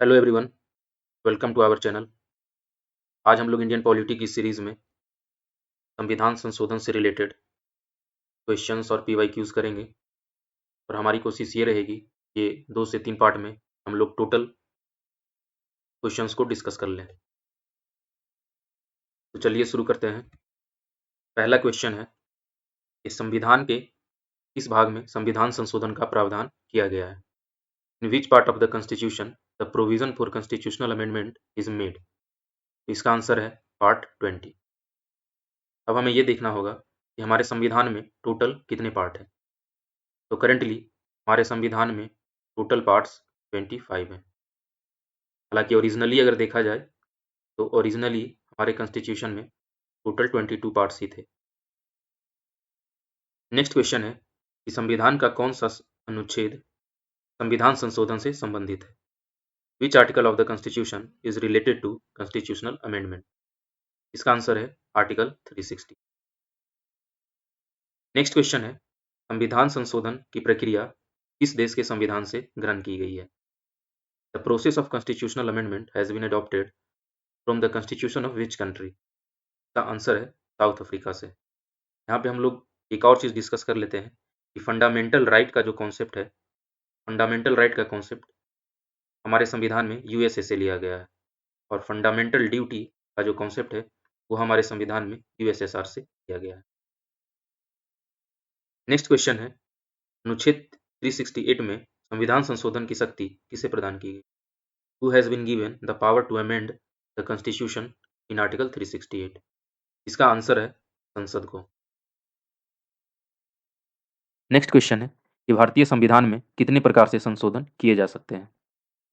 Hello everyone, welcome to our channel. आज हम लोग इंडियन पॉलिटी की सीरीज में संविधान संशोधन से रिलेटेड क्वेश्चंस और पीवाईक्यूज करेंगे और हमारी कोशिश ये रहेगी कि 2 से 3 पार्ट में हम लोग टोटल क्वेश्चंस को डिस्कस कर लें। तो चलिए शुरू करते हैं। पहला क्वेश्चन है कि संविधान के किस भाग में संविधान संशोधन का प्रावधान किया गया है। In which part of the constitution the provision for constitutional amendment is made. इसका आंसर है पार्ट 20। अब हमें ये देखना होगा कि हमारे संविधान में टोटल कितने पार्ट हैं। तो करेंटली हमारे संविधान में टोटल पार्ट्स 25 हैं। हालांकि ओरिजिनली अगर देखा जाए तो ओरिजिनली हमारे कॉन्स्टिट्यूशन में टोटल 22 पार्ट्स ही थे। नेक्स्ट क्वेश्चन है कि संविधान का कौन सा अनुच्छेद संविधान संशोधन से संबंधित है। Which article of the constitution is related to constitutional amendment. इसका आंसर है आर्टिकल 360। नेक्स्ट क्वेश्चन है संविधान संशोधन की प्रक्रिया किस देश के संविधान से ग्रहण की गई है। The process of constitutional amendment has been adopted from the constitution of which country. का आंसर है साउथ अफ्रीका से। यहाँ पे हम लोग एक और चीज़ डिस्कस कर लेते हैं कि फंडामेंटल राइट का जो कॉन्सेप्ट है, फंडामेंटल राइट का कॉन्सेप्ट हमारे संविधान में यूएसए से लिया गया है और फंडामेंटल ड्यूटी का जो कॉन्सेप्ट है वो हमारे संविधान में यूएसएसआर से लिया गया है। नेक्स्ट क्वेश्चन है अनुच्छेद 368 में संविधान संशोधन की शक्ति किसे प्रदान की गई। Who has been given the power to amend the constitution in article 368। इसका आंसर है संसद को। नेक्स्ट क्वेश्चन है कि भारतीय संविधान में कितने प्रकार से संशोधन किए जा सकते हैं।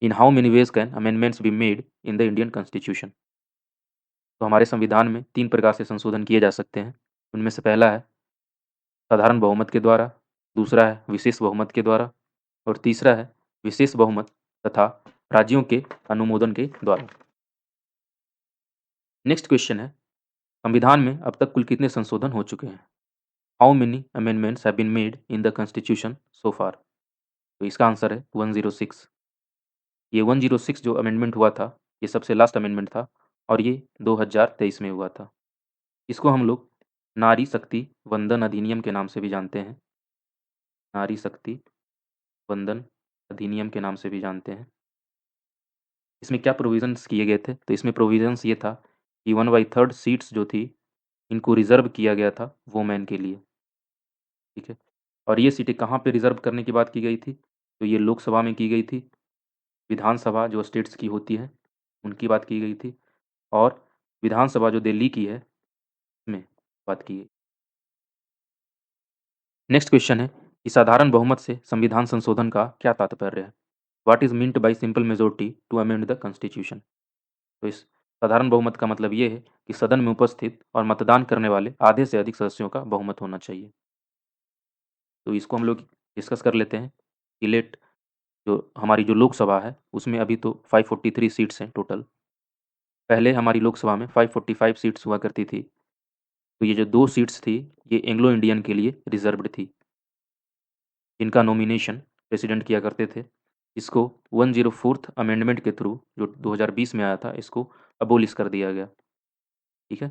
In how many ways can amendments be made in the Indian constitution. तो हमारे संविधान में 3 प्रकार से संशोधन किए जा सकते हैं। उनमें से पहला है साधारण बहुमत के द्वारा, दूसरा है विशेष बहुमत के द्वारा और तीसरा है विशेष बहुमत तथा राज्यों के अनुमोदन के द्वारा। नेक्स्ट क्वेश्चन है संविधान में अब तक कुल कितने संशोधन हो चुके हैं। How many amendments have been made in the constitution so far. तो इसका आंसर है 106। ये 106 जो अमेंडमेंट हुआ था ये सबसे लास्ट अमेंडमेंट था और ये 2023 में हुआ था। इसको हम लोग नारी शक्ति वंदन अधिनियम के नाम से भी जानते हैं। नारी शक्ति वंदन अधिनियम के नाम से भी जानते हैं। इसमें क्या प्रोविजंस किए गए थे, तो इसमें प्रोविजंस ये था कि 1/3 सीट्स जो थी इनको रिजर्व किया गया था वोमेन के लिए। ठीक है, और ये सीटें कहाँ पे रिजर्व करने की बात की गई थी, तो ये लोकसभा में की गई थी, विधानसभा जो स्टेट्स की होती है उनकी बात की गई थी और विधानसभा जो दिल्ली की है में बात की गई। नेक्स्ट क्वेश्चन है कि साधारण बहुमत से संविधान संशोधन का क्या तात्पर्य है। What is meant by simple majority to amend the constitution. तो इस साधारण बहुमत का मतलब ये है कि सदन में उपस्थित और मतदान करने वाले आधे से अधिक सदस्यों का बहुमत होना चाहिए। तो इसको हम लोग डिस्कस कर लेते हैं कि जो हमारी जो लोकसभा है उसमें अभी तो 543 सीट्स हैं टोटल। पहले हमारी लोकसभा में 545 सीट्स हुआ करती थी। तो ये जो 2 सीट्स थी ये एंग्लो इंडियन के लिए रिजर्व्ड थी, इनका नॉमिनेशन प्रेसिडेंट किया करते थे। इसको 104th अमेंडमेंट के थ्रू जो 2020 में आया था इसको अबोलिश कर दिया गया। ठीक है,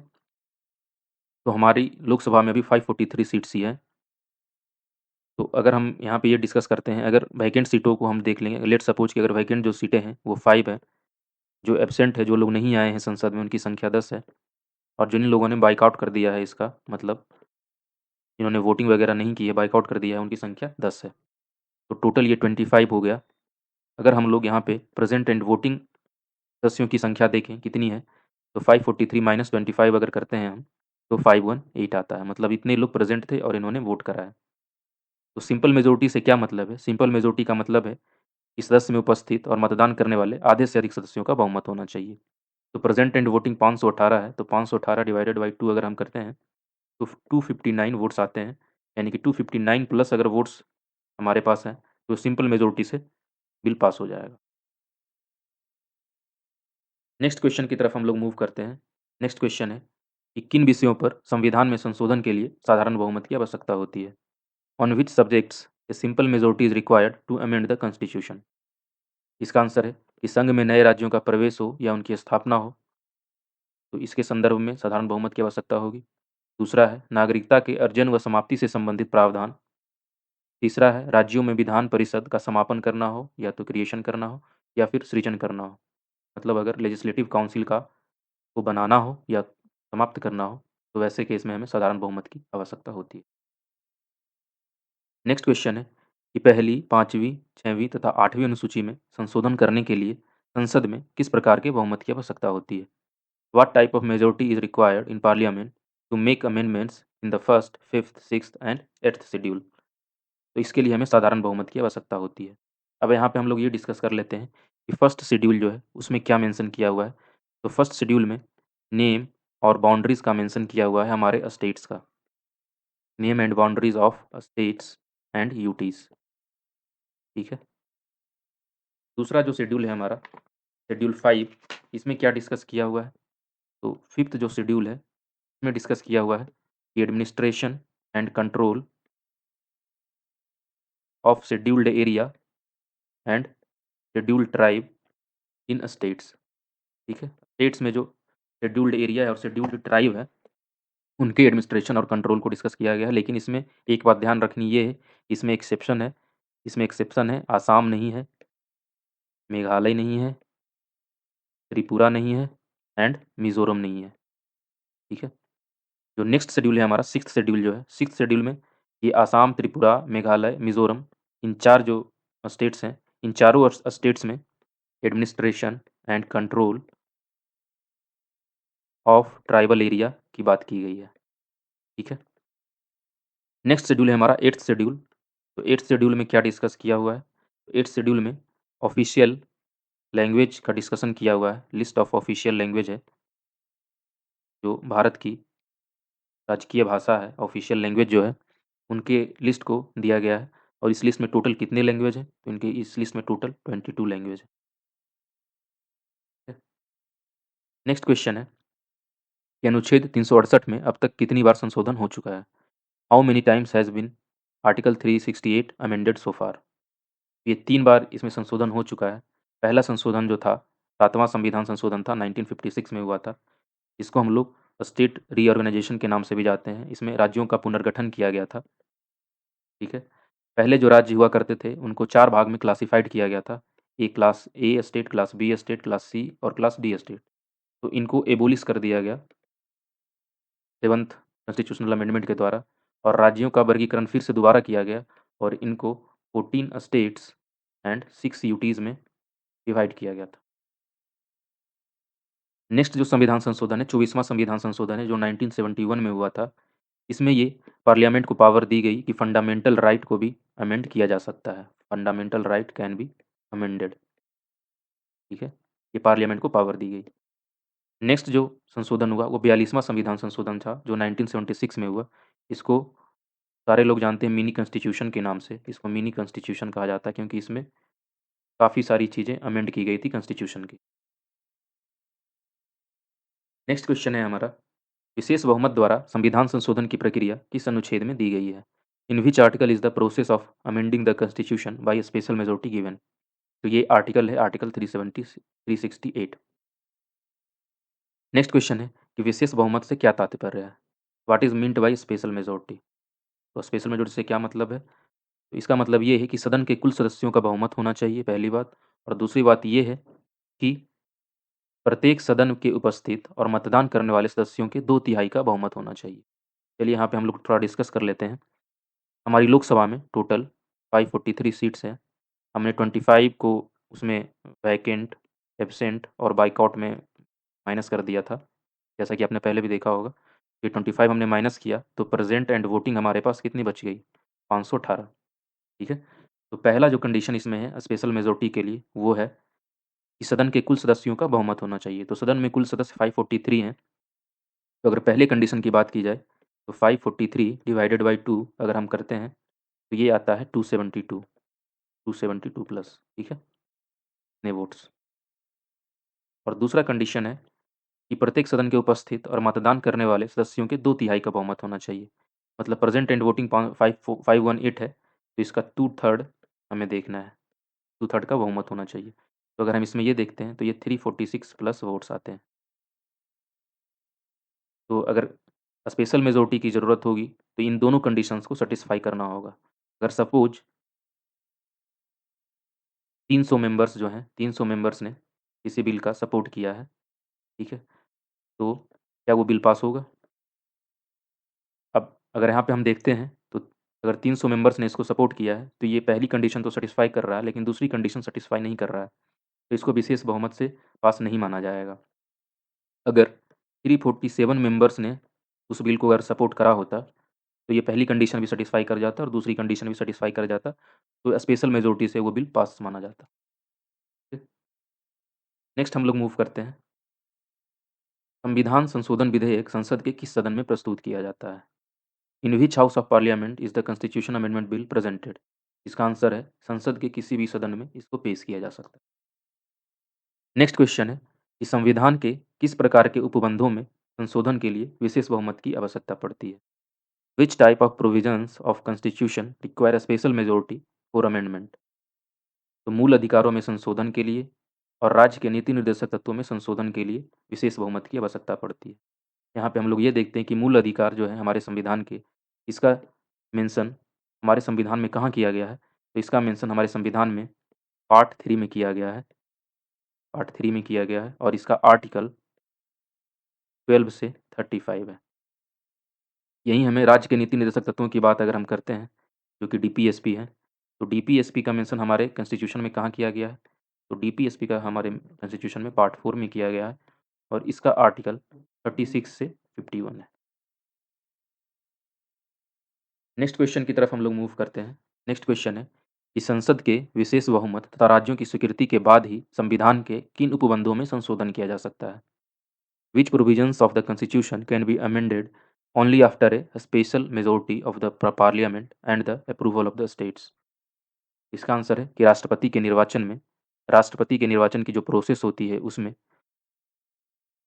तो हमारी लोकसभा में अभी 543 सीट्स ही हैं। तो अगर हम यहाँ पे ये डिस्कस करते हैं, अगर वैकेंट सीटों को हम देख लेंगे, लेट सपोज कि अगर वैकेंट जो सीटें हैं वो 5 है, जो एब्सेंट है जो लोग नहीं आए हैं संसद में उनकी संख्या 10 है और जिन लोगों ने बाइकआउट कर दिया है, इसका मतलब जिन्होंने वोटिंग वगैरह नहीं की है बाइकआउट कर दिया है, उनकी संख्या 10 है। तो टोटल ये 25 हो गया। अगर हम लोग यहाँ पे प्रेजेंट एंड वोटिंग सदस्यों की संख्या देखें कितनी है, तो 543 माइनस 25 अगर करते हैं हम तो 518 आता है। मतलब इतने लोग प्रेजेंट थे और इन्होंने वोट करा है। तो सिंपल मेजोरिटी से क्या मतलब है, सिंपल मेजोरिटी का मतलब है कि सदस्य में उपस्थित और मतदान करने वाले आधे से अधिक सदस्यों का बहुमत होना चाहिए। तो प्रेजेंट एंड वोटिंग 518 है, तो 518 डिवाइडेड बाई 2 अगर हम करते हैं तो 259 वोट्स आते हैं। यानी कि 259 प्लस अगर वोट्स हमारे पास हैं तो सिंपल मेजोरिटी से बिल पास हो जाएगा। नेक्स्ट क्वेश्चन की तरफ हम लोग मूव करते हैं। नेक्स्ट क्वेश्चन है कि किन विषयों पर संविधान में संशोधन के लिए साधारण बहुमत की आवश्यकता होती है। On which subjects a simple majority is required to amend the constitution. इसका आंसर है कि संघ में नए राज्यों का प्रवेश हो या उनकी स्थापना हो, तो इसके संदर्भ में साधारण बहुमत की आवश्यकता होगी। दूसरा है नागरिकता के अर्जन व समाप्ति से संबंधित प्रावधान। तीसरा है राज्यों में विधान परिषद का समापन करना हो या तो क्रिएशन करना हो या फिर सृजन करना हो, मतलब अगर लेजिस्लेटिव काउंसिल का को बनाना हो या समाप्त करना हो तो वैसे केस में हमें साधारण बहुमत की आवश्यकता होती है। नेक्स्ट क्वेश्चन है कि पहली, पांचवी, छठवीं तथा आठवीं अनुसूची में संशोधन करने के लिए संसद में किस प्रकार के बहुमत की आवश्यकता होती है? What type of majority is required in parliament to make amendments in the first, fifth, sixth and eighth schedule? तो इसके लिए हमें साधारण बहुमत की आवश्यकता होती है। अब यहाँ पे हम लोग ये डिस्कस कर लेते हैं कि फर्स्ट शेड्यूल जो है उसमें क्या मेंशन किया हुआ है। तो फर्स्ट शेड्यूल में नेम और बाउंड्रीज का मेंशन किया हुआ है हमारे स्टेट्स का, name and boundaries of states and UTs. ठीक है। दूसरा जो शेड्यूल है हमारा शेड्यूल 5, इसमें क्या डिस्कस किया हुआ है? तो फिफ्थ जो शेड्यूल है इसमें डिस्कस किया हुआ है कि administration and control of scheduled area and scheduled tribe in states. ठीक है। स्टेट्स में जो शेड्यूल्ड एरिया है और शेड्यूल्ड ट्राइब है उनके एडमिनिस्ट्रेशन और कंट्रोल को डिस्कस किया गया है। लेकिन इसमें एक बात ध्यान रखनी ये है, इसमें एक्सेप्शन है, आसाम नहीं है, मेघालय नहीं है, त्रिपुरा नहीं है एंड मिजोरम नहीं है। ठीक है। जो नेक्स्ट शेड्यूल है हमारा सिक्स्थ शेड्यूल जो है, सिक्स्थ शेड्यूल में ये आसाम, त्रिपुरा, मेघालय, मिजोरम, इन चार जो स्टेट्स हैं, इन चारों स्टेट्स में administration and control of tribal area की बात की गई है। ठीक है। नेक्स्ट शेड्यूल है हमारा एट्थ शेड्यूल। तो एट्थ शेड्यूल में क्या डिस्कस किया हुआ है? एट्थ शेड्यूल में ऑफिशियल लैंग्वेज का डिस्कशन किया हुआ है। लिस्ट ऑफ ऑफिशियल लैंग्वेज है जो भारत की राजकीय भाषा है, ऑफिशियल लैंग्वेज जो है उनके लिस्ट को दिया गया है। और इस लिस्ट में टोटल कितने लैंग्वेज हैं? तो इनके इस लिस्ट में टोटल 22 लैंग्वेज है। नेक्स्ट क्वेश्चन है कि अनुच्छेद 368 में अब तक कितनी बार संशोधन हो चुका है? How many times has been article 368 amended so far? ये 3 बार इसमें संशोधन हो चुका है। पहला संशोधन जो था 7वां संविधान संशोधन था, 1956 में हुआ था। इसको हम लोग स्टेट रीऑर्गेनाइजेशन के नाम से भी जानते हैं। इसमें राज्यों का पुनर्गठन किया गया था। ठीक है। पहले जो राज्य हुआ करते थे उनको 4 भाग में क्लासिफाइड किया गया था। Class A state, class B state, class C और क्लास डी स्टेट। तो इनको एबोलिश कर दिया गया 7th कॉन्स्टिट्यूशनल अमेंडमेंट के द्वारा, और राज्यों का वर्गीकरण फिर से दोबारा किया गया और इनको 14 स्टेट्स एंड 6 यूटीज में डिवाइड किया गया था। नेक्स्ट जो संविधान संशोधन है 24वां संविधान संशोधन है जो 1971 में हुआ था। इसमें ये पार्लियामेंट को पावर दी गई कि फंडामेंटल राइट को भी अमेंड किया जा सकता है। Fundamental right can be amended. ठीक है। ये पार्लियामेंट को पावर दी गई। नेक्स्ट जो संशोधन हुआ वो 42वां संविधान संशोधन था जो 1976 में हुआ। इसको सारे लोग जानते हैं मिनी कॉन्स्टिट्यूशन के नाम से। इसको मिनी कॉन्स्टिट्यूशन कहा जाता है क्योंकि इसमें काफ़ी सारी चीज़ें अमेंड की गई थी कॉन्स्टिट्यूशन की। नेक्स्ट क्वेश्चन है हमारा, विशेष बहुमत द्वारा संविधान संशोधन की प्रक्रिया किस अनुच्छेद में दी गई है? In which article is the process of amending the constitution by special majority given? तो ये आर्टिकल है आर्टिकल 368। नेक्स्ट क्वेश्चन है कि विशेष बहुमत से क्या तात्पर्य है? What is meant bye special majority? तो स्पेशल मेजोरिटी से क्या मतलब है? तो इसका मतलब ये है कि सदन के कुल सदस्यों का बहुमत होना चाहिए, पहली बात। और दूसरी बात ये है कि प्रत्येक सदन के उपस्थित और मतदान करने वाले सदस्यों के 2/3 का बहुमत होना चाहिए। चलिए यहाँ पे हम लोग थोड़ा डिस्कस कर लेते हैं। हमारी लोकसभा में टोटल 543 सीट्स हैं। हमने 25 को उसमें वैकेंट, एब्सेंट और बाइकआउट में माइनस कर दिया था, जैसा कि आपने पहले भी देखा होगा। ये 25 हमने माइनस किया तो प्रेजेंट एंड वोटिंग हमारे पास कितनी बच गई? 518। ठीक है। तो पहला जो कंडीशन इसमें है स्पेशल मेजोरिटी के लिए वो है कि सदन के कुल सदस्यों का बहुमत होना चाहिए। तो सदन में कुल सदस्य 543 हैं। तो अगर पहले कंडीशन की बात की जाए तो 543 डिवाइडेड बाई 2 अगर हम करते हैं तो ये आता है 272, 272 प्लस। ठीक है, इतने वोट्स। और दूसरा कंडीशन है कि प्रत्येक सदन के उपस्थित और मतदान करने वाले सदस्यों के 2/3 का बहुमत होना चाहिए। मतलब प्रेजेंट एंड वोटिंग 518 है तो इसका 2/3 हमें देखना है, 2/3 का बहुमत होना चाहिए। तो अगर हम इसमें ये देखते हैं तो ये 346 प्लस वोट्स आते हैं। तो अगर स्पेशल मेजॉरिटी की ज़रूरत होगी तो इन दोनों कंडीशंस को सेटिस्फाई करना होगा। अगर सपोज 300 मेंबर्स जो हैं 300 मेंबर्स ने किसी बिल का सपोर्ट किया है, ठीक है, तो क्या वो बिल पास होगा? अब अगर यहाँ पे हम देखते हैं तो अगर 300 मेंबर्स ने इसको सपोर्ट किया है तो ये पहली कंडीशन तो सेटिस्फाई कर रहा है, लेकिन दूसरी कंडीशन सेटिस्फाई नहीं कर रहा है, तो इसको विशेष बहुमत से पास नहीं माना जाएगा। अगर 347 मेंबर्स ने उस बिल को अगर सपोर्ट करा होता तो ये पहली कंडीशन भी सेटिस्फाई कर जाता और दूसरी कंडीशन भी सेटिस्फाई कर जाता, तो स्पेशल मेजॉरिटी से वो बिल पास माना जाता। नेक्स्ट हम लोग मूव करते हैं, संविधान संशोधन विधेयक संसद के किस सदन में प्रस्तुत किया जाता है? In which house of parliament is the constitution amendment bill presented? इसका आंसर है संसद के किसी भी सदन में इसको पेश किया जा सकता है। नेक्स्ट क्वेश्चन है कि संविधान के किस प्रकार के उपबंधों में संशोधन के लिए विशेष बहुमत की आवश्यकता पड़ती है? Which type of provisions of constitution require a special majority for amendment? तो मूल अधिकारों में संशोधन के लिए और राज्य के नीति निर्देशक तत्वों में संशोधन के लिए विशेष बहुमत की आवश्यकता पड़ती है। यहाँ पे हम लोग ये देखते हैं कि मूल अधिकार जो है हमारे संविधान के, इसका मेंशन हमारे संविधान में कहाँ किया गया है? तो इसका मेंशन हमारे संविधान में पार्ट 3 में किया गया है, पार्ट 3 में किया गया है और इसका आर्टिकल 12 से 35 है। यहीं हमें राज्य के नीति निर्देशक तत्वों की बात अगर हम करते हैं, जो कि डीपीएसपी है, तो डीपीएसपी का मेंशन हमारे कॉन्स्टिट्यूशन में कहाँ किया गया है? तो डीपीएसपी का हमारे कॉन्स्टिट्यूशन में पार्ट 4 में किया गया है और इसका आर्टिकल 36 से 51 है। नेक्स्ट क्वेश्चन की तरफ हम लोग मूव करते हैं। नेक्स्ट क्वेश्चन है कि संसद के विशेष बहुमत तथा राज्यों की स्वीकृति के बाद ही संविधान के किन उपबंधों में संशोधन किया जा सकता है? Which provisions of the constitution can be amended only after a special majority of the parliament and the approval of the states? इसका आंसर है कि राष्ट्रपति के निर्वाचन की जो प्रोसेस होती है उसमें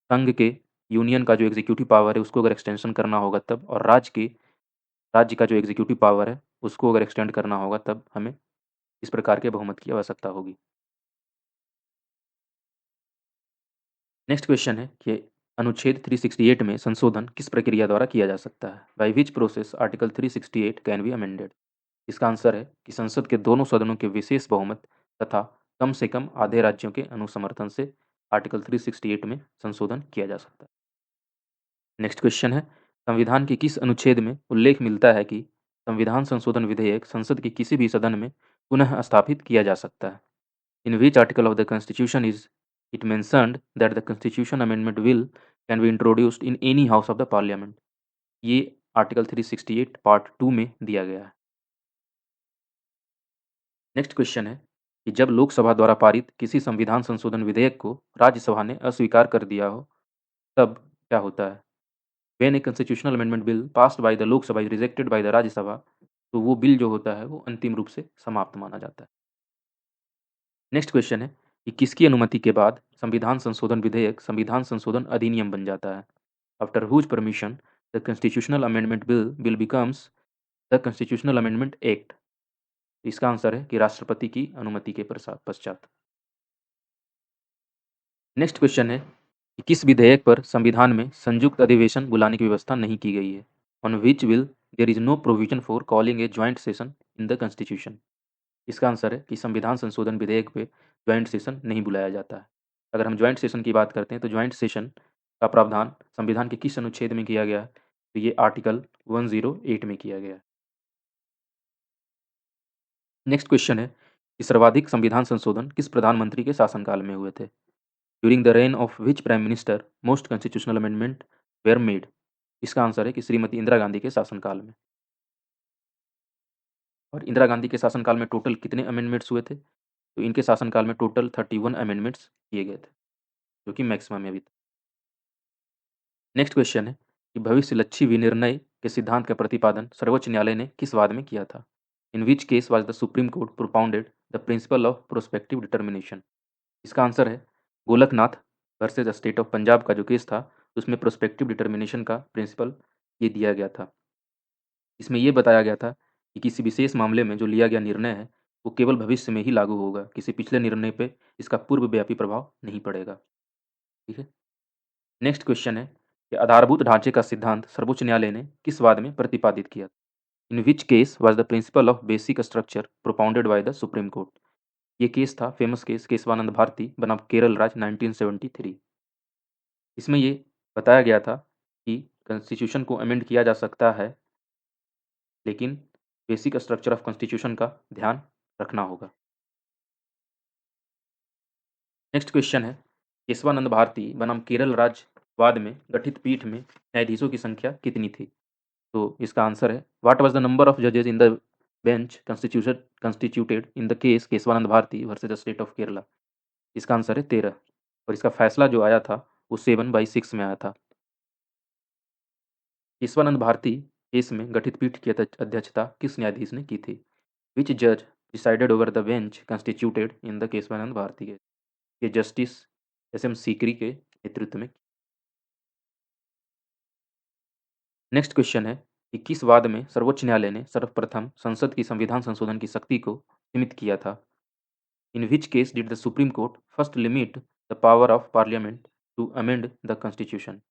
संघ के यूनियन का जो एग्जीक्यूटिव पावर है उसको अगर एक्सटेंशन करना होगा तब, और राज्य का जो एग्जीक्यूटिव पावर है उसको अगर एक्सटेंड करना होगा तब हमें इस प्रकार के बहुमत की आवश्यकता होगी। नेक्स्ट क्वेश्चन है कि अनुच्छेद 368 में संशोधन किस प्रक्रिया द्वारा किया जा सकता है? By which process article 368 can be amended? इसका आंसर है कि संसद के दोनों सदनों के विशेष बहुमत तथा कम से कम आधे राज्यों के अनुसमर्थन से आर्टिकल 368 में संशोधन किया जा सकता है। नेक्स्ट क्वेश्चन है संविधान के किस अनुच्छेद में उल्लेख मिलता है कि संविधान संशोधन विधेयक संसद के किसी भी सदन में पुनः स्थापित किया जा सकता है? In which article of the constitution is it mentioned that the constitution amendment bill can be introduced in any house of the parliament? ये आर्टिकल 368 पार्ट 2 में दिया गया है। नेक्स्ट क्वेश्चन है कि जब लोकसभा द्वारा पारित किसी संविधान संशोधन विधेयक को राज्यसभा ने अस्वीकार कर दिया हो तब क्या होता है? When a constitutional amendment bill passed by the Lok Sabha is rejected by the Rajya Sabha, तो वो बिल जो होता है वो अंतिम रूप से समाप्त माना जाता है। नेक्स्ट क्वेश्चन है कि किसकी अनुमति के बाद संविधान संशोधन विधेयक संविधान संशोधन अधिनियम बन जाता है? After whose permission the constitutional amendment bill becomes the constitutional amendment act? इसका आंसर है कि राष्ट्रपति की अनुमति के पश्चात। नेक्स्ट क्वेश्चन है कि किस विधेयक पर संविधान में संयुक्त अधिवेशन बुलाने की व्यवस्था नहीं की गई है? On which bill there is no provision for calling a joint session in the constitution? इसका आंसर है कि संविधान संशोधन विधेयक पे ज्वाइंट सेशन नहीं बुलाया जाता है। अगर हम ज्वाइंट सेशन की बात करते हैं तो ज्वाइंट सेशन का प्रावधान संविधान के किस अनुच्छेद में किया गया है? तो ये आर्टिकल 108 में किया गया है। नेक्स्ट क्वेश्चन है कि सर्वाधिक संविधान संशोधन किस प्रधानमंत्री के शासनकाल में हुए थे? During the rain of which prime minister most constitutional amendment were made? इसका आंसर है कि श्रीमती इंदिरा गांधी के शासनकाल में। और इंदिरा गांधी के शासनकाल में टोटल कितने अमेंडमेंट्स हुए थे? तो इनके शासनकाल में टोटल 31 अमेंडमेंट्स किए गए थे, जो कि मैक्सिमम है अभी तक। नेक्स्ट क्वेश्चन है कि भविष्यलक्षी विनिर्णय के सिद्धांत का प्रतिपादन सर्वोच्च न्यायालय ने किस वाद में किया था? In which case was the supreme court propounded the principle of prospective determination? इसका आंसर है Golaknath versus state of Punjab का जो केस था उसमें प्रोस्पेक्टिव डिटर्मिनेशन का प्रिंसिपल ये दिया गया था। इसमें ये बताया गया था कि किसी विशेष मामले में जो लिया गया निर्णय है वो केवल भविष्य में ही लागू होगा, किसी पिछले निर्णय पे इसका पूर्वव्यापी प्रभाव नहीं पड़ेगा। ठीक है। नेक्स्ट क्वेश्चन है कि आधारभूत ढांचे का सिद्धांत सर्वोच्च न्यायालय ने किस वाद में प्रतिपादित किया? In which case was the principle of basic structure propounded by the supreme court? ये केस था फेमस केस केशवानंद भारती बनाम केरल राज्य 1973। इसमें ये बताया गया था कि कॉन्स्टिट्यूशन को अमेंड किया जा सकता है, लेकिन बेसिक स्ट्रक्चर ऑफ कॉन्स्टिट्यूशन का ध्यान रखना होगा। नेक्स्ट क्वेश्चन है केशवानंद भारती बनाम केरल राज्य वाद में गठित पीठ में न्यायाधीशों की संख्या कितनी थी? तो इसका आंसर है what was the number of जजेस in the bench constituted in the case Kesavananda Bharati versus the state of Kerala? इसका आंसर है 13, और इसका फैसला जो आया था वो 7/6 में आया था। केशवानंद भारती केस में गठित पीठ की अध्यक्षता किस न्यायाधीश ने की थी? विच जज decided over the bench constituted in the Kesavananda Bharati case? ये जस्टिस SM सीकरी के नेतृत्व में। नेक्स्ट क्वेश्चन है कि किस वाद में सर्वोच्च न्यायालय ने सर्वप्रथम संसद की संविधान संशोधन की शक्ति को सीमित किया था? In which case did the supreme court first limit the power of parliament to amend the constitution?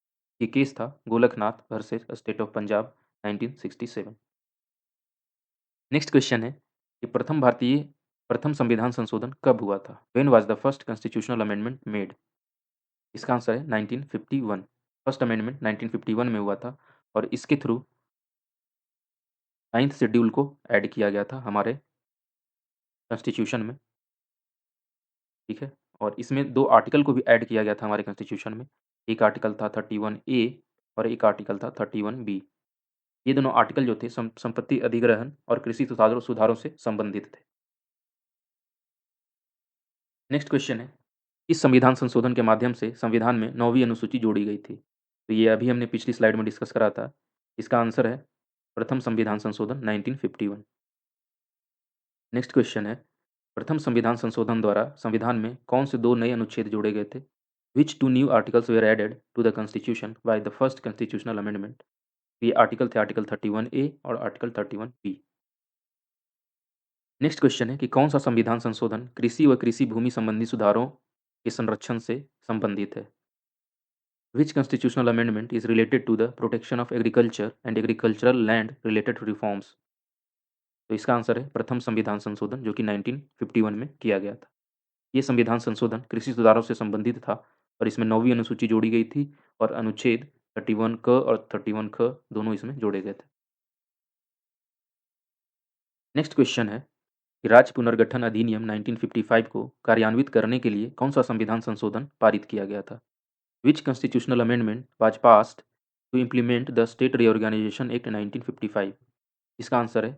ये केस था Golaknath versus state of Punjab 1967। Next question है कि प्रथम संविधान संशोधन कब हुआ था? When was the first constitutional amendment made? इसका आंसर है 1951। फर्स्ट अमेंडमेंट 1951 में हुआ था, और इसके थ्रू 9th शेड्यूल को ऐड किया गया था हमारे कॉन्स्टिट्यूशन में। ठीक है, और इसमें 2 आर्टिकल को भी ऐड किया गया था हमारे कॉन्स्टिट्यूशन में। एक आर्टिकल था 31A और एक आर्टिकल था 31B। ये दोनों आर्टिकल जो थे संपत्ति अधिग्रहण और कृषि सुधारों सुधारों से संबंधित थे। नेक्स्ट क्वेश्चन है इस संविधान संशोधन के माध्यम से संविधान में 9वीं अनुसूची जोड़ी गई थी? तो ये अभी हमने पिछली स्लाइड में डिस्कस करा था। इसका आंसर है प्रथम संविधान संशोधन 1951। नेक्स्ट क्वेश्चन है प्रथम संविधान संशोधन द्वारा संविधान में कौन से 2 नए अनुच्छेद जोड़े गए थे? Which 2 new articles were added to the constitution by the first constitutional amendment? ये आर्टिकल थे आर्टिकल 31A और आर्टिकल 31B। नेक्स्ट क्वेश्चन है कि कौन सा संविधान संशोधन कृषि व कृषि भूमि संबंधी सुधारों के संरक्षण से संबंधित है? Which constitutional amendment is related to the protection of agriculture and agricultural land related reforms? तो इसका आंसर है प्रथम संविधान संशोधन जो कि 1951 में किया गया था। ये संविधान संशोधन कृषि सुधारों से संबंधित था, और इसमें 9वीं अनुसूची जोड़ी गई थी, और अनुच्छेद 31 क और 31 ख दोनों इसमें जोड़े गए थे। नेक्स्ट क्वेश्चन है कि राज्य पुनर्गठन अधिनियम 1955 को कार्यान्वित करने के लिए कौन सा संविधान संशोधन पारित किया गया था? Which constitutional amendment was passed to implement the State Reorganization Act 1955? इसका आंसर है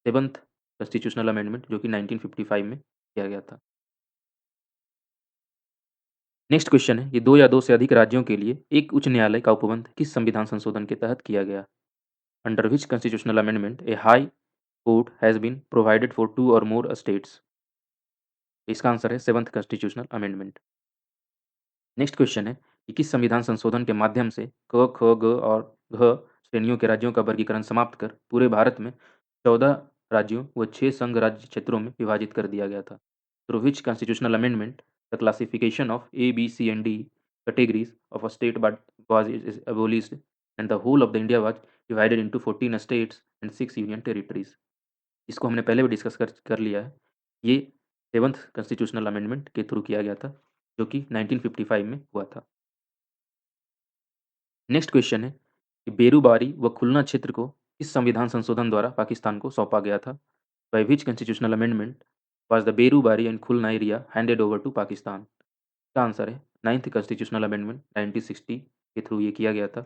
7th कॉन्स्टिट्यूशनल अमेंडमेंट जो कि 1955 में किया गया था। नेक्स्ट क्वेश्चन है कि 2 या 2 से अधिक राज्यों के लिए एक उच्च न्यायालय का उपबंध किस संविधान संशोधन के तहत किया गया? Under which constitutional amendment a high court has been provided for 2 और मोर स्टेट्स? इसका आंसर है 7th constitutional amendment. Next question है कि किस संविधान संशोधन के माध्यम से क, ख, ग और घ श्रेणियों के राज्यों का वर्गीकरण समाप्त कर पूरे भारत में 14 राज्यों व 6 संघ राज्य क्षेत्रों में विभाजित कर दिया गया था? Through which constitutional amendment the classification of A, B, C and D categories of a state but was is abolished and the whole of the India was divided into 14 states and 6 union territories? इसको हमने पहले भी discuss कर लिया है। ये 7th constitutional amendment के through किया गया था जो कि 1955 में हुआ था। नेक्स्ट क्वेश्चन है कि बेरूबारी व खुलना क्षेत्र को इस संविधान संशोधन द्वारा पाकिस्तान को सौंपा गया था? By which constitutional amendment was the Berubari and Khulna area handed over to Pakistan? इसका आंसर है 9th कॉन्स्टिट्यूशनल अमेंडमेंट 1960 के थ्रू ये किया गया था,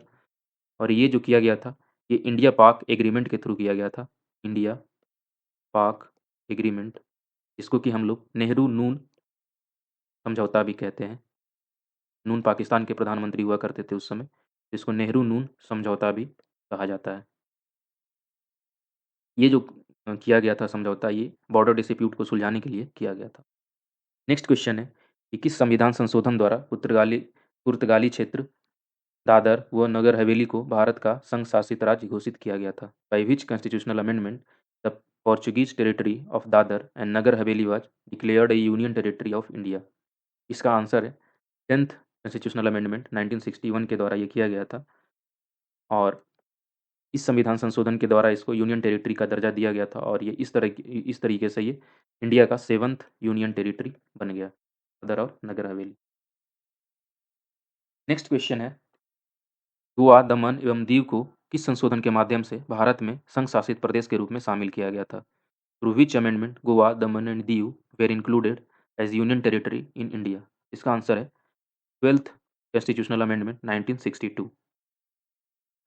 और ये जो किया गया था ये इंडिया पाक एग्रीमेंट के थ्रू किया गया था। इंडिया पाक एग्रीमेंट, जिसको कि हम लोग नेहरू नून समझौता भी कहते हैं। नून पाकिस्तान के प्रधानमंत्री हुआ करते थे उस समय, जिसको नेहरू नून समझौता भी कहा जाता है। ये जो किया गया था समझौता, ये बॉर्डर डिस्प्यूट को सुलझाने के लिए किया गया था। नेक्स्ट क्वेश्चन है कि किस संविधान संशोधन द्वारा पुर्तगाली क्षेत्र दादर व नगर हवेली को भारत का संघ शासित राज्य घोषित किया गया था? By which constitutional amendment the Portuguese territory of Dadra and Nagar Haveli was declared a union territory of India? इसका आंसर है 10th कॉन्स्टिट्यूशनल अमेंडमेंट 1961 के द्वारा ये किया गया था और इस संविधान संशोधन के द्वारा इसको यूनियन टेरिटरी का दर्जा दिया गया था और ये इस तरीके से ये इंडिया का 7th यूनियन टेरिटरी बन गया, दादर और नगर हवेली। नेक्स्ट क्वेश्चन है, गोवा, दमन एवं दीव को किस संशोधन के माध्यम से भारत में संघ शासित प्रदेश के रूप में शामिल किया गया था? Through which amendment Goa, Daman and Diu were included as union territory in India? इसका आंसर है 12th कॉन्स्टिट्यूशनल अमेंडमेंट 1962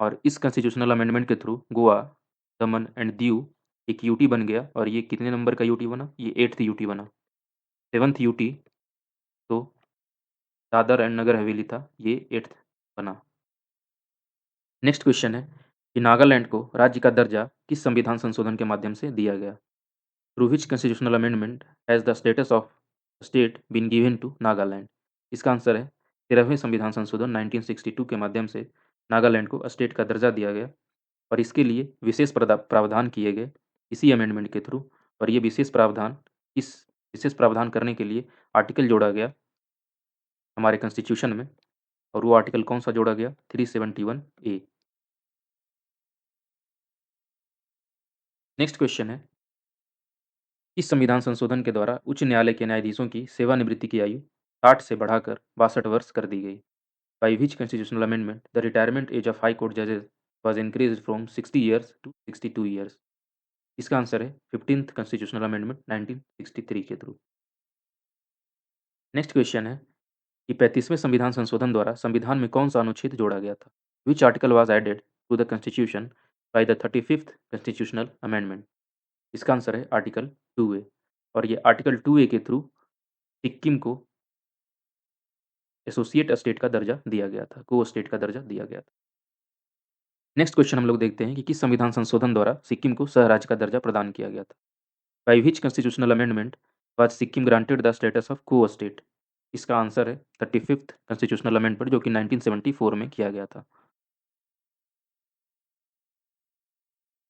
और इस कॉन्स्टिट्यूशनल अमेंडमेंट के थ्रू गोवा, दमन एंड दीव एक यूटी बन गया और ये कितने नंबर का यूटी बना? ये 8th यूटी बना। 7th यूटी तो दादर एंड नगर हवेली था, ये 8th बना। नेक्स्ट क्वेश्चन है कि नागालैंड को राज्य का दर्जा किस संविधान संशोधन के माध्यम से दिया गया? Through which constitutional amendment has the status of state been given to Nagaland? इसका आंसर है 13वें संविधान संशोधन 1962 के माध्यम से नागालैंड को स्टेट का दर्जा दिया गया और इसके लिए विशेष प्रावधान किए गए इसी अमेंडमेंट के थ्रू और ये विशेष प्रावधान करने के लिए आर्टिकल जोड़ा गया हमारे कॉन्स्टिट्यूशन में और वो आर्टिकल कौन सा जोड़ा गया? 371A। नेक्स्ट क्वेश्चन है, इस संविधान संशोधन के द्वारा उच्च न्यायालय के न्यायाधीशों की सेवानिवृत्ति की आयु 60 से बढ़ाकर 62 वर्ष कर दी गई। By which constitutional amendment the retirement age of high court जजेस was increased from 60 years to 62 years? इसका आंसर है 15th कॉन्स्टिट्यूशनल अमेंडमेंट 1963 के थ्रू। नेक्स्ट क्वेश्चन है कि 35वें संविधान संशोधन द्वारा संविधान में कौन सा अनुच्छेद जोड़ा गया था? Which article was added to the constitution by the 35th constitutional amendment? इसका आंसर है आर्टिकल 2A और ये आर्टिकल 2A के थ्रू सिक्किम को एसोसिएट स्टेट का दर्जा दिया गया था, को स्टेट का दर्जा दिया गया था। नेक्स्ट क्वेश्चन हम लोग देखते हैं कि किस संविधान संशोधन द्वारा सिक्किम को सह राज्य का दर्जा प्रदान किया गया था? By which constitutional amendment was Sikkim granted the status of को स्टेट? इसका आंसर है 35th कॉन्स्टिट्यूशनल अमेंडमेंट जो कि 1974 में किया गया था।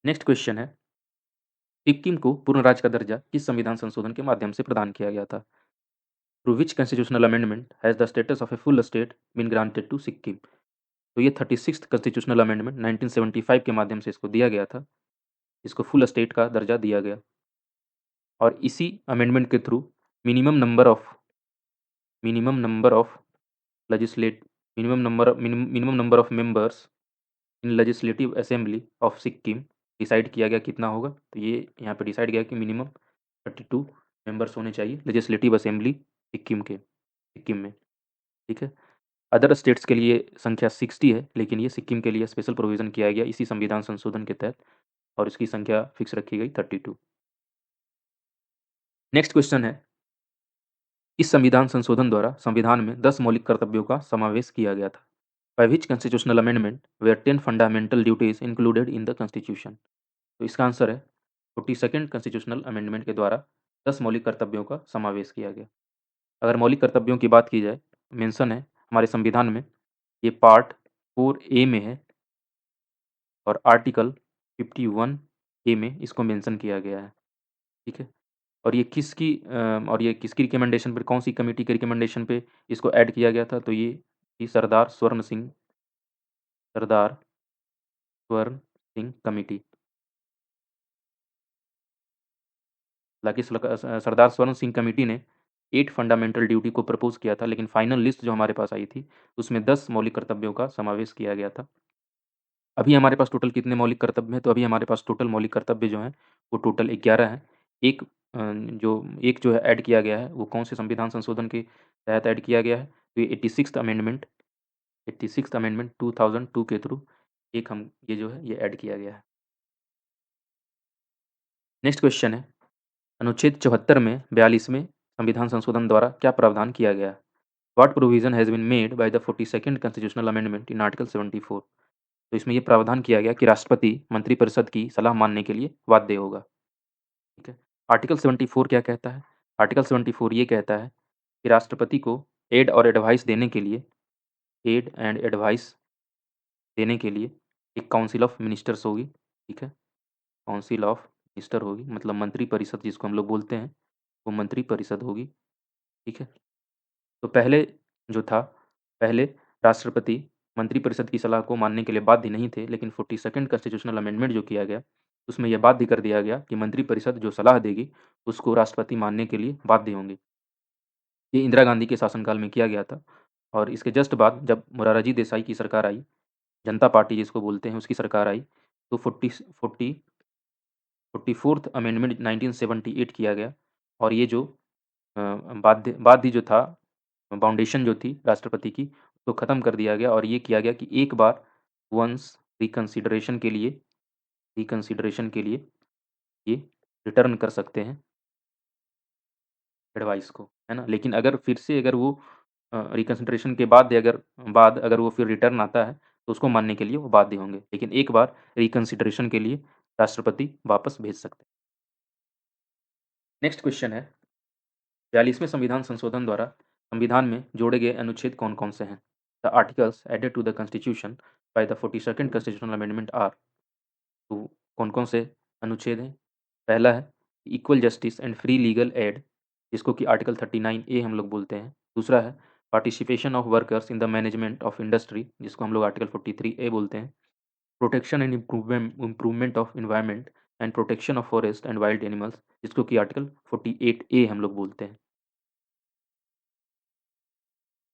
नेक्स्ट क्वेश्चन है, सिक्किम को पूर्ण राज्य का दर्जा किस संविधान संशोधन के माध्यम से प्रदान किया गया था? Through which constitutional amendment has the status of a full state been granted to Sikkim? तो ये 36th कॉन्स्टिट्यूशनल अमेंडमेंट 1975 के माध्यम से इसको दिया गया था, इसको फुल स्टेट का दर्जा दिया गया और इसी अमेंडमेंट के through minimum number of legislate minimum number of members in legislative assembly of Sikkim decide किया गया कितना होगा? तो ये यहाँ पे डिसाइड किया कि मिनिमम 32 मेंबर्स होने चाहिए लेजिस्लेटिव असेंबली सिक्किम में, ठीक है। अदर स्टेट्स के लिए संख्या 60 है लेकिन ये सिक्किम के लिए स्पेशल प्रोविज़न किया गया इसी संविधान संशोधन के तहत और इसकी संख्या फिक्स रखी गई 32। नेक्स्ट क्वेश्चन है, इस संविधान संशोधन द्वारा संविधान में 10 मौलिक कर्तव्यों का समावेश किया गया था। By which constitutional amendment were 10 fundamental duties included in the constitution? तो इसका आंसर है 42nd कॉन्स्टिट्यूशनल अमेंडमेंट के द्वारा 10 मौलिक कर्तव्यों का समावेश किया गया। अगर मौलिक कर्तव्यों की बात की जाए, मेंशन है हमारे संविधान में, ये पार्ट 4A में है और आर्टिकल 51A में इसको मेंशन किया गया है, ठीक है। और ये किसकी रिकमेंडेशन पर, कौन सी कमेटी के रिकमेंडेशन पे इसको ऐड किया गया था? तो ये थी सरदार स्वर्ण सिंह कमेटी। हालाँकि सरदार स्वर्ण सिंह कमेटी ने 8 फंडामेंटल ड्यूटी को प्रपोज़ किया था लेकिन फाइनल लिस्ट जो हमारे पास आई थी उसमें 10 मौलिक कर्तव्यों का समावेश किया गया था। अभी हमारे पास टोटल कितने मौलिक कर्तव्य हैं? तो अभी हमारे पास टोटल मौलिक कर्तव्य जो हैं वो टोटल 11 हैं। एक जो है ऐड किया गया है वो कौन से संविधान संशोधन के तहत ऐड किया गया है? तो ये 86th अमेंडमेंट 2002 के थ्रू एक हम ये जो है ये ऐड किया गया है। नेक्स्ट क्वेश्चन है, अनुच्छेद 74 में 42वें संविधान संशोधन द्वारा क्या प्रावधान किया गया? What provision has been made by the 42nd constitutional amendment in article 74? तो इसमें ये प्रावधान किया गया कि राष्ट्रपति मंत्रिपरिषद की सलाह मानने के लिए बाध्य होगा, ठीक है। आर्टिकल 74 क्या कहता है? आर्टिकल 74 ये कहता है कि राष्ट्रपति को एड एंड एडवाइस देने के लिए एक काउंसिल ऑफ मिनिस्टर्स होगी, ठीक है, काउंसिल ऑफ मिनिस्टर होगी, मतलब मंत्रिपरिषद जिसको हम लोग बोलते हैं, वो मंत्रिपरिषद होगी, ठीक है। तो पहले जो था, पहले राष्ट्रपति मंत्रिपरिषद की सलाह को मानने के लिए बाध्य नहीं थे, लेकिन 42nd कॉन्स्टिट्यूशनल अमेंडमेंट जो किया गया, उसमें यह बाध्य कर दिया गया कि मंत्रिपरिषद जो सलाह देगी, उसको राष्ट्रपति मानने के लिए बाध्य होंगे। ये इंदिरा गांधी के शासनकाल में किया गया था और इसके जस्ट बाद जब मोरारजी देसाई की सरकार आई, जनता पार्टी जिसको बोलते हैं, उसकी सरकार आई, तो 44th अमेंडमेंट 1978 किया गया और ये जो बाध्य जो था, फाउंडेशन जो थी राष्ट्रपति की, तो ख़त्म कर दिया गया और ये किया गया कि एक बार वंस रिकंसिडरेशन के लिए ये रिटर्न कर सकते हैं एडवाइस को, है ना। लेकिन अगर फिर से अगर वो रिकंसिडरेशन के बाद अगर वो फिर रिटर्न आता है, तो उसको मानने के लिए वो बाध्य होंगे, लेकिन एक बार रिकंसिडरेशन के लिए राष्ट्रपति वापस भेज सकते हैं। नेक्स्ट क्वेश्चन है, 42वें संविधान संशोधन द्वारा संविधान में जोड़े गए अनुच्छेद कौन-कौन से हैं? The articles added to the constitution by the 42nd constitutional amendment are. तो कौन-कौन से अनुच्छेद हैं? पहला है equal justice and free legal aid, जिसको कि आर्टिकल 39 ए हम लोग बोलते हैं। दूसरा है participation of workers in the management of industry, जिसको हम लोग आर्टिकल 43 ए बोलते हैं। Protection and improvement of environment and protection of forest and wild animals, जिसको कि आर्टिकल 48 ए हम लोग बोलते हैं।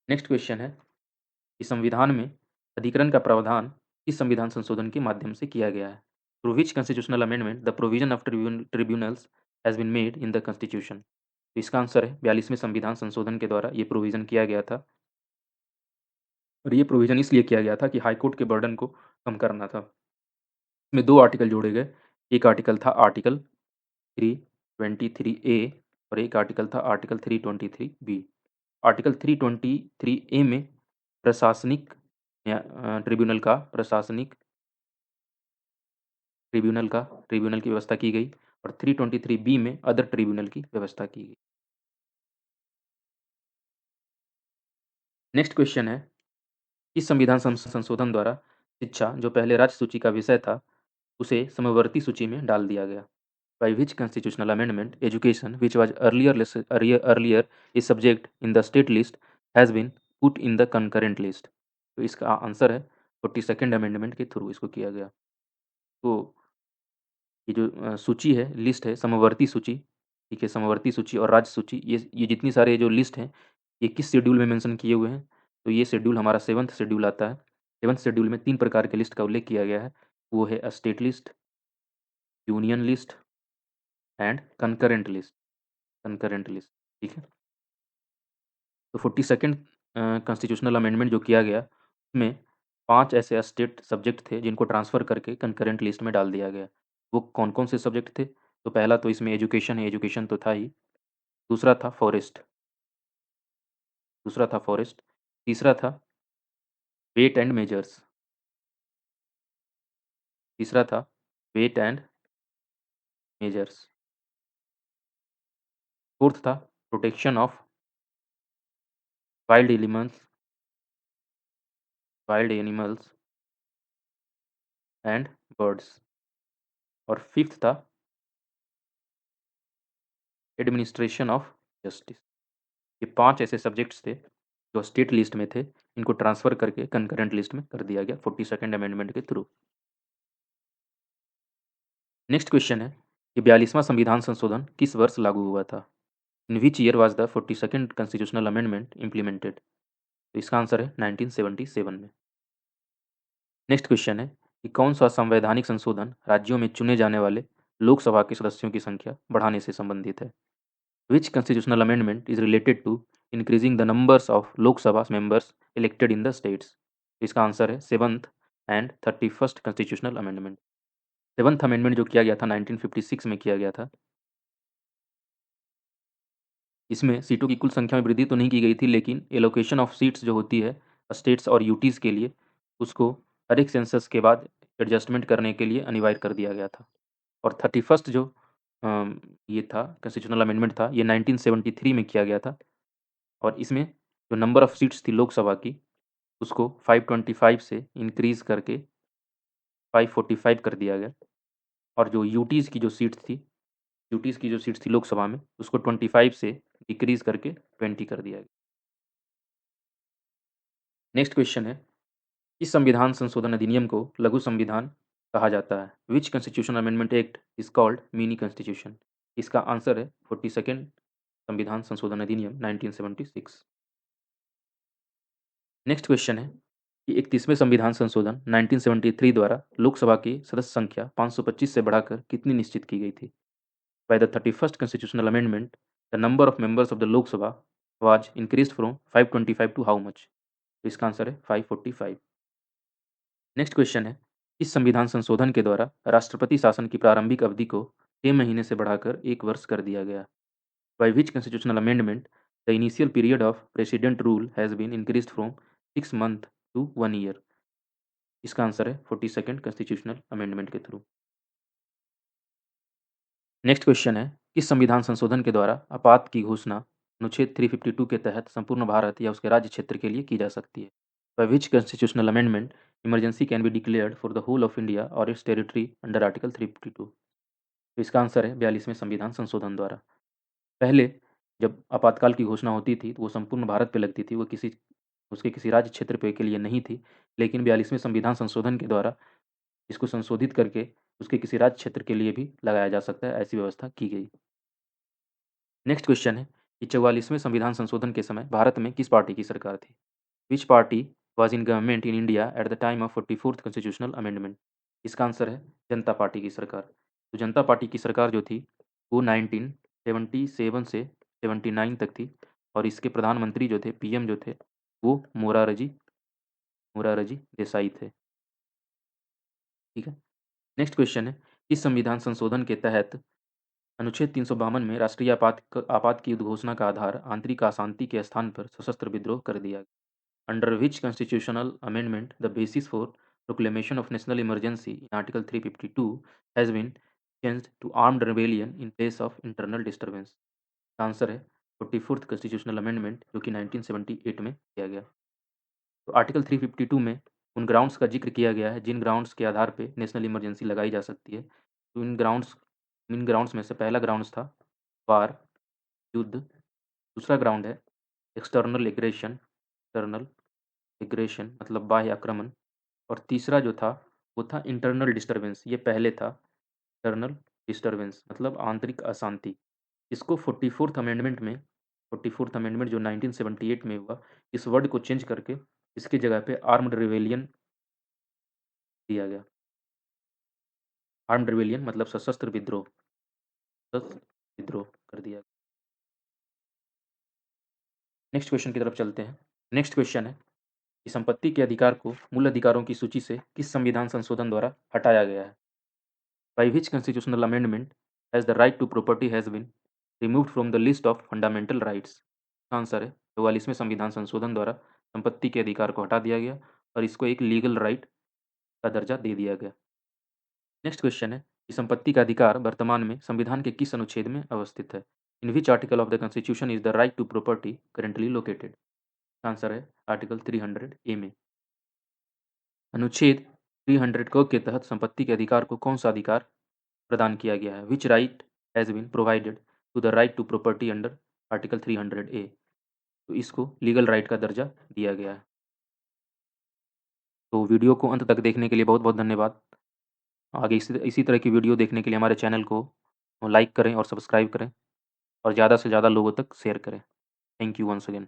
नेक्स्ट क्वेश्चन है कि संविधान में अधिकरण का प्रावधान किस संविधान संशोधन के माध्यम से किया गया है? Through which constitutional amendment the provision of tribunals has been made in the constitution. तो इसका आंसर है 42वें संविधान संशोधन के द्वारा ये प्रोविजन किया गया था और ये प्रोविजन इसलिए किया गया था कि हाई कोर्ट के बर्डन को कम करना था। इसमें दो आर्टिकल जोड़े गए, एक आर्टिकल था आर्टिकल 323 ए और एक आर्टिकल था आर्टिकल 323 बी। आर्टिकल 323 ए में प्रशासनिक ट्रिब्यूनल की व्यवस्था की गई और 323 बी में अदर ट्रिब्यूनल की व्यवस्था की गई। नेक्स्ट क्वेश्चन है, इस संविधान संशोधन द्वारा शिक्षा जो पहले राज्य सूची का विषय था, उसे समवर्ती सूची में डाल दिया गया। By which constitutional amendment education which was earlier a subject in the state list has been put in the concurrent list. तो इसका आंसर है 42nd अमेंडमेंट के थ्रू इसको किया गया। तो ये जो सूची है, लिस्ट है, समवर्ती सूची, ठीक है, समवर्ती सूची और राज्य सूची, ये जितनी सारे जो लिस्ट हैं, ये किस शेड्यूल में मेंशन किए हुए हैं? तो ये शेड्यूल हमारा 7th शेड्यूल आता है। 7th शेड्यूल में 3 प्रकार के लिस्ट का उल्लेख किया गया है। वो है state list, union list and concurrent list, ठीक है। तो 42nd कॉन्स्टिट्यूशनल अमेंडमेंट जो किया गया, उसमें 5 ऐसे स्टेट सब्जेक्ट थे जिनको ट्रांसफ़र करके कंकरेंट लिस्ट में डाल दिया गया। वो कौन-कौन से सब्जेक्ट थे? तो पहला तो इसमें एजुकेशन है, एजुकेशन तो था ही। दूसरा था फॉरेस्ट, तीसरा था वेट एंड मेजर्स, तीसरा था वेट एंड मेजर्स, फोर्थ था protection of wild animals and birds और फिफ्थ था एडमिनिस्ट्रेशन ऑफ जस्टिस। ये 5 ऐसे सब्जेक्ट्स थे जो स्टेट लिस्ट में थे, इनको ट्रांसफ़र करके कंकरेंट लिस्ट में कर दिया गया 42nd अमेंडमेंट के थ्रू। नेक्स्ट क्वेश्चन है कि 42वां संविधान संशोधन किस वर्ष लागू हुआ था? In which year was the 42nd constitutional amendment implemented? तो इसका आंसर है 1977 में। नेक्स्ट क्वेश्चन है कि कौन सा संवैधानिक संशोधन राज्यों में चुने जाने वाले लोकसभा के सदस्यों की संख्या बढ़ाने से संबंधित है? Which constitutional amendment is related to increasing the numbers of Lok Sabha members elected in the states? इसका आंसर है 7th and 31st constitutional amendment. 7th amendment जो किया गया था 1956 में किया गया था। इसमें सीटों की कुल संख्या में वृद्धि तो नहीं की गई थी, लेकिन एलोकेशन ऑफ सीट्स जो होती है स्टेट्स और यूटीज़ के लिए, उसको हर एक सेंसस के बाद एडजस्टमेंट करने के लिए अनिवार्य कर दिया गया था। और 31st जो ये था कॉन्स्टिट्यूशनल अमेंडमेंट था, ये 1973 में किया गया था और इसमें जो नंबर ऑफ सीट्स थी लोकसभा की, उसको 525 से इंक्रीज़ करके 545 कर दिया गया। और जो यूटीज़ की जो सीट्स थी लोकसभा में, उसको 25 से डिक्रीज़ करके 20 कर दिया गया। नेक्स्ट क्वेश्चन है, इस संविधान संशोधन अधिनियम को लघु संविधान कहा जाता है? Which constitution amendment act is called mini constitution? इसका आंसर है 42nd संविधान संशोधन अधिनियम 1976। नेक्स्ट क्वेश्चन है कि 31वें संविधान संशोधन 1973 द्वारा लोकसभा की सदस्य संख्या 525 से बढ़ाकर कितनी निश्चित की गई थी? By the 31st constitutional amendment, the number of members of the Lok Sabha was increased from 525 to how much? तो इसका आंसर है 545। नेक्स्ट क्वेश्चन है, इस संविधान संशोधन के द्वारा राष्ट्रपति शासन की प्रारंभिक अवधि को 6 महीने से बढ़ाकर 1 वर्ष कर दिया गया। By which constitutional amendment the initial period of president rule has been increased from 6 month to 1 year? इसका आंसर है 42nd कॉन्स्टिट्यूशनल अमेंडमेंट के थ्रू। नेक्स्ट क्वेश्चन है, किस संविधान संशोधन के द्वारा आपात की घोषणा अनुच्छेद 352 के तहत संपूर्ण भारत या उसके राज्य क्षेत्र के लिए की जा सकती है? By which constitutional amendment emergency can be declared for the whole of India और इट्स टेरिटरी अंडर आर्टिकल 352? तो इसका आंसर है 42वें संविधान संशोधन द्वारा। पहले जब आपातकाल की घोषणा होती थी तो वो संपूर्ण भारत पे लगती थी, वो किसी राज्य क्षेत्र पे के लिए नहीं थी। लेकिन 42वें संविधान संशोधन के द्वारा इसको संशोधित करके उसके किसी राज्य क्षेत्र के लिए भी लगाया जा सकता है, ऐसी व्यवस्था की गई। नेक्स्ट क्वेश्चन है कि 44वें संविधान संशोधन के समय भारत में किस पार्टी की सरकार थी? विच party was in government in India at the time of 44th constitutional amendment? इसका आंसर है जनता पार्टी की सरकार। तो जनता पार्टी की सरकार जो थी वो 1977 से 79 तक थी और इसके प्रधानमंत्री जो थे, पीएम जो थे, वो मोरारजी देसाई थे। ठीक है। नेक्स्ट क्वेश्चन है, इस संविधान संशोधन के तहत अनुच्छेद 352 में राष्ट्रीय आपात की उद्घोषणा का आधार आंतरिक अशांति के स्थान पर सशस्त्र विद्रोह कर दिया गया। Under which constitutional amendment the basis for proclamation of national emergency in article 352 has been changed to armed rebellion in place of internal disturbance? Answer है 44th कॉन्स्टिट्यूशनल अमेंडमेंट जो कि 1978 में किया गया। तो आर्टिकल 352 में उन ग्राउंड्स का जिक्र किया गया है जिन ग्राउंड्स के आधार पे नेशनल इमरजेंसी लगाई जा सकती है। तो इन ग्राउंड्स में से पहला ग्राउंड्स था वार, युद्ध। दूसरा ग्राउंड है एक्सटर्नल एग्रेशन मतलब बाह्य आक्रमण। और तीसरा जो था वो था इंटरनल डिस्टर्बेंस। ये पहले था इंटरनल डिस्टर्बेंस मतलब आंतरिक अशांति। इसको 44th अमेंडमेंट जो 1978 में हुआ, इस वर्ड को चेंज करके इसकी जगह पे आर्म्ड रिबेलियन दिया गया। आर्म्ड रिबेलियन मतलब सशस्त्र विद्रोह कर दिया। नेक्स्ट क्वेश्चन की तरफ चलते हैं। नेक्स्ट क्वेश्चन है कि संपत्ति के अधिकार को मूल अधिकारों की सूची से किस संविधान संशोधन द्वारा हटाया गया है? By which constitutional amendment has the right to property has been removed from the list of fundamental rights? Answer है 44वें संविधान संशोधन द्वारा संपत्ति के अधिकार को हटा दिया गया और इसको एक लीगल राइट का दर्जा दे दिया गया। नेक्स्ट क्वेश्चन है कि संपत्ति का अधिकार वर्तमान में संविधान के किस अनुच्छेद में अवस्थित है? In which article of the constitution is the right to property currently located? Answer है आर्टिकल 300 ए में। अनुच्छेद 300 क के तहत संपत्ति के अधिकार को कौन सा अधिकार प्रदान किया गया है? Which right has been provided to the right to property under article 300 A? तो इसको लीगल राइट का दर्जा दिया गया है। तो वीडियो को अंत तक देखने के लिए बहुत बहुत धन्यवाद। आगे इसी तरह की वीडियो देखने के लिए हमारे चैनल को लाइक करें और सब्सक्राइब करें और ज़्यादा से ज़्यादा लोगों तक शेयर करें। Thank you once again.